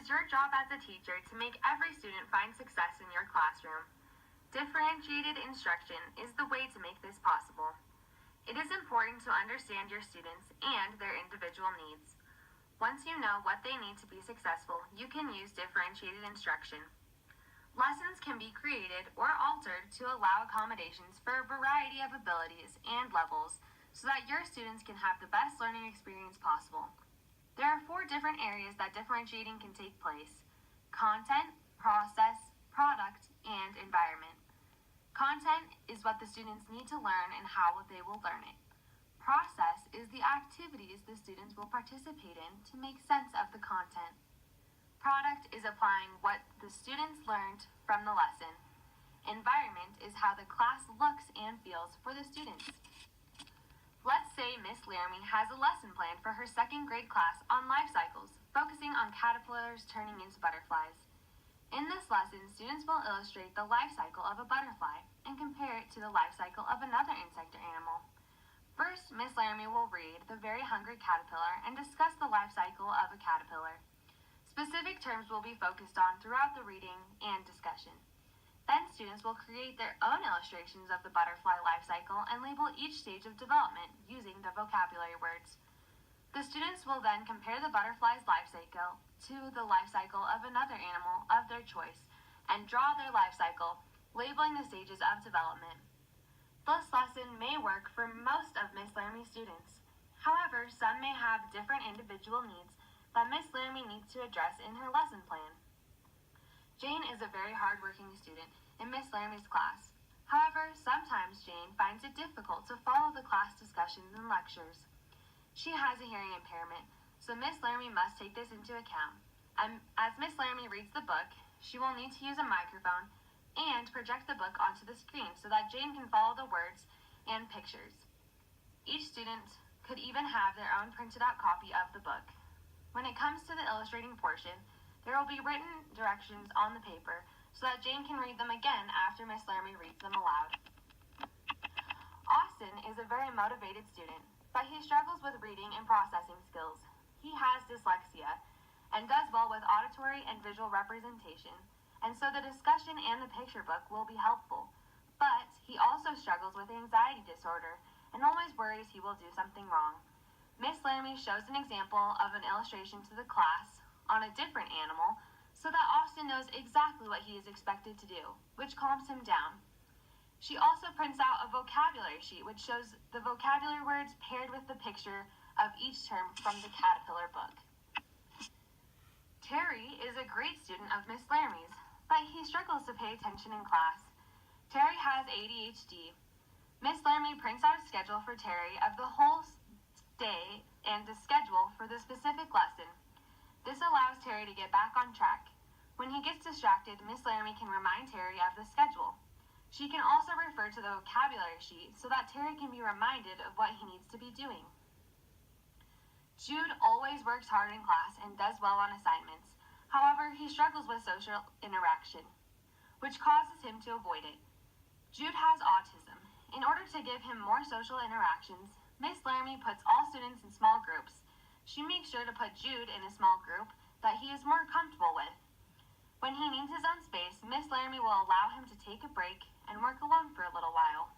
is your job as a teacher to make every student find success in your classroom. Differentiated instruction is the way to make this possible. It is important to understand your students and their individual needs. Once you know what they need to be successful, you can use differentiated instruction. Lessons can be created or altered to allow accommodations for a variety of abilities and levels so that your students can have the best learning experience possible. There are 4 different areas that differentiating can take place: content, process, product, and environment. Content is what the students need to learn and how they will learn it. Process is the activities the students will participate in to make sense of the content. Product is applying what the students learned from the lesson. Environment is how the class looks and feels for the students. Let's say Miss Laramie has a lesson plan for her 2nd grade class on life cycles, focusing on caterpillars turning into butterflies. In this lesson, students will illustrate the life cycle of a butterfly and compare it to the life cycle of another insect or animal. First, Miss Laramie will read The Very Hungry Caterpillar and discuss the life cycle of a caterpillar. Specific terms will be focused on throughout the reading and discussion. Then students will create their own illustrations of the butterfly life cycle and label each stage of development using the vocabulary words. The students will then compare the butterfly's life cycle to the life cycle of another animal of their choice and draw their life cycle, labeling the stages of development. This lesson may work for most of Miss Laramie's students. However, some may have different individual needs that Miss Laramie needs to address in her lesson plan. Jane is a very hardworking student in Miss Laramie's class. However, sometimes Jane finds it difficult to follow the class discussions and lectures. She has a hearing impairment, so Miss Laramie must take this into account. As Miss Laramie reads the book, she will need to use a microphone and project the book onto the screen so that Jane can follow the words and pictures. Each student could even have their own printed out copy of the book. When it comes to the illustrating portion, there will be written directions on the paper so that Jane can read them again after Miss Laramie reads them aloud. Austin is a very motivated student, but he struggles with reading and processing skills. He has dyslexia and does well with auditory and visual representation, and so the discussion and the picture book will be helpful. But he also struggles with anxiety disorder and always worries he will do something wrong. Miss Laramie shows an example of an illustration to the class on a different animal so that Austin knows exactly what he is expected to do, which calms him down. She also prints out a vocabulary sheet which shows the vocabulary words paired with the picture of each term from the caterpillar book. Terry is a great student of Miss Laramie's, but he struggles to pay attention in class. Terry has ADHD. Miss Laramie prints out a schedule for Terry of the whole day and the schedule for the specific lesson. This allows Terry to get back on track. When he gets distracted, Miss Laramie can remind Terry of the schedule. She can also refer to the vocabulary sheet so that Terry can be reminded of what he needs to be doing. Jude always works hard in class and does well on assignments. However, he struggles with social interaction, which causes him to avoid it. Jude has autism. In order to give him more social interactions, Miss Laramie puts all students in small groups. She makes sure to put Jude in a small group that he is more comfortable with. When he needs his own space, Miss Laramie will allow him to take a break and work alone for a little while.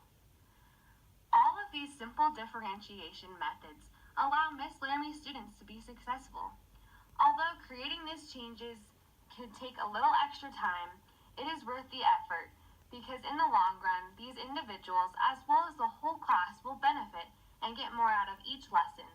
All of these simple differentiation methods allow Miss Laramie's students to be successful. Although creating these changes can take a little extra time, it is worth the effort because in the long run, these individuals as well as the whole class will benefit and get more out of each lesson.